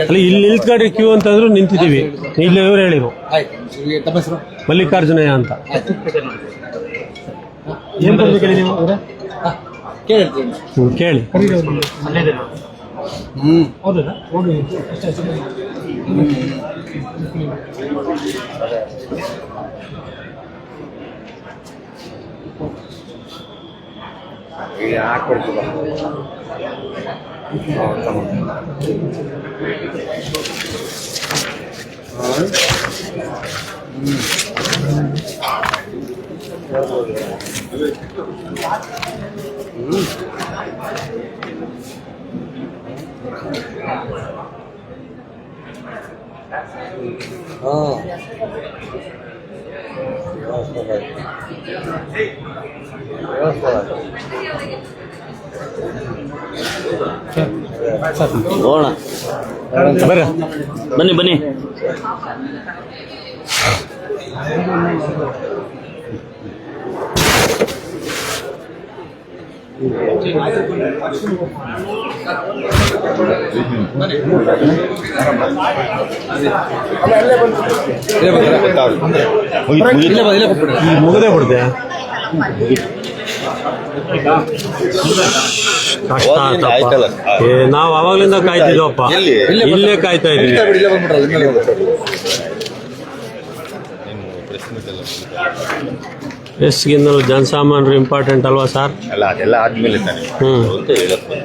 ಅಲ್ಲಿ ಇಲ್ಲಿ ನಿಲ್ತ್ಕೊಂಡ್ರಿ ಕ್ಯೂ ಅಂತಂದ್ರು ನಿಂತಿದ್ದೀವಿ. ಇಲ್ಲಿ ಇವ್ರು ಹೇಳಿರು ಮಲ್ಲಿಕಾರ್ಜುನಯ್ಯ ಅಂತ. ಏನ್ ಬರ್ಬೇಕು ಹೇಳಿ ನೀವು ಕೇಳಿ. ಬನ್ನಿ ಬನ್ನಿ. ಮುಗದೆ ಬಿಡ್ದೆ. ನಾವು ಅವಾಗ್ಲಿಂದ ಕಾಯ್ತಿದ್ವಪ್ಪ, ಇಲ್ಲೇ ಕಾಯ್ತಾ ಇದ್ವಿ. ಎಸ್ಗಿನ್ನೂ ಜನಸಾಮಾನ್ಯರು ಇಂಪಾರ್ಟೆಂಟ್ ಅಲ್ವಾ ಸರ್? ಅಲ್ಲ, ಅದೆಲ್ಲ ಆದ್ಮೇಲೆ ತಾನೆ ಅಂತ ಹೇಳಕ್ಕೆ.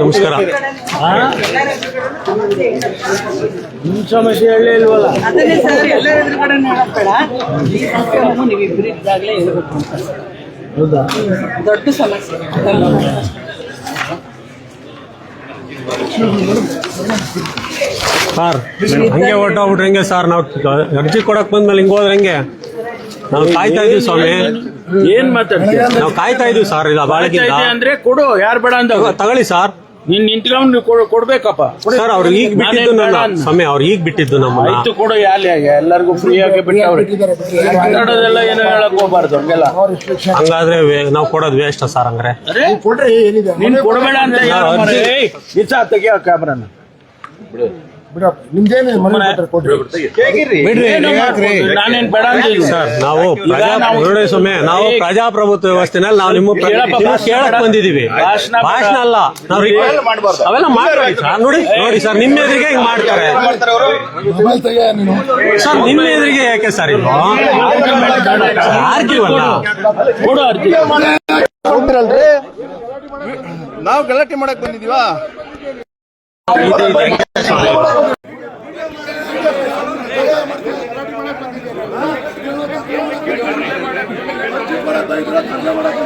ನಮಸ್ಕಾರ. ನಿಮ್ಮ ಸಮಸ್ಯೆ ಹೇಳೇ ಇಲ್ವಲ್ಲ. ಅದನ್ನೇ ಸರ್ ಎಲ್ಲರ ಎದುರುಗಡೆ ನೋಡಬೇಡ, ಈ ಸಮಸ್ಯೆಯನ್ನು ನೀವು ಇಬ್ಬರು ಇದ್ದಾಗಲೇ ಹೇಳ್ಬೇಕು ಅಂತ. ಹೌದಾ? ದೊಡ್ಡ ಸಮಸ್ಯೆ. ಸರ್ ಹಂಗೆ ಹೊರಟೋಗ್ಬಿಟ್ರೆ ಹೆಂಗೆ ಸರ್? ನಾವು ಅರ್ಜಿ ಕೊಡಕ್ ಬಂದ್ಮೇಲೆ ಹಿಂಗೆ ಹೋದ್ರೆ ಹೆಂಗೆ? ನಾವು ಕಾಯ್ತಾ ಇದೀವಿ ಸ್ವಾಮಿ. ಏನ್ ಮಾತಾಡ್ತೀಯ? ನಾವು ಕಾಯ್ತಾ ಇದೀವಿ ಸರ್. ಇಲ್ಲ ಬಾಳಗಿಂದ ಅಂದ್ರೆ ಕೊಡು, ಯಾರು ಬೇಡ ಅಂತ ತಗೊಳ್ಳಿ ಸರ್. ನೀನ್ ನಿಂತ್ಕೊಂಡು ಕೊಡ್ಬೇಕಪ್ಪ ಸರ್. ಅವ್ರು ಈಗ ಬಿಟ್ಟಿದ್ದು ನನ್ನ ಸ್ವಾಮಿ, ಅವ್ರು ಈಗ ಬಿಟ್ಟಿದ್ದು ನಮ್ಮ ಆಯ್ತು ಕೊಡು. ಎಲ್ಲರಿಗೂ ಫ್ರೀ ಆಗಿ ಬಿಟ್ಟವ್ರೆ. ಮಾತಾಡೋದೆಲ್ಲ ಏನೋ ಹೇಳಕ್ ಹೋಗ್ಬಾರ್ದು ಹಂಗೆಲ್ಲ. ಹಂಗಾದ್ರೆ ನಾವು ಕೊಡೋದು ವೇಸ್ಟ್ ಸರ್. ಹಂಗಾರೆ ನೀನ್ ಕೊಡಬೇಡ ಅಂತ ತೆಗಿಯೋ ಕ್ಯಾಮ್ರಾನ ನಾನೇನ್ ಬೇಡ ಅಂತೀನಿ ಸರ್. ನಾವು ನೋಡಿ ಸ್ವಾಮಿ, ನಾವು ಪ್ರಜಾಪ್ರಭುತ್ವ ವ್ಯವಸ್ಥೆನಲ್ಲಿ ನಾವು ನಿಮ್ಮ ಕೇಳಕ್ ಬಂದಿದೀವಿ. ಭಾಷಣ ಅಲ್ಲ. ನಾವು ಅವೆಲ್ಲ ಮಾಡ್ತಾರೆ ಸರ್. ನೋಡಿ ನೋಡಿ ಸರ್, ನಿಮ್ಮ ಎದುರಿಗೆ ಹಿಂಗ್ ಮಾಡ್ತಾರೆ ಸರ್. ನಿಮ್ಮ ಎದುರಿಗೆ ಯಾಕೆ ಸರ್ ಇದು ಆರ್ಕಿವಲ್ಲ? ಕೊಡು ಅರ್ಜಿ. ನಾವು ಗಲಾಟೆ ಮಾಡಕ್ ಬಂದಿದೀವಾ? ಮಾಡಕ್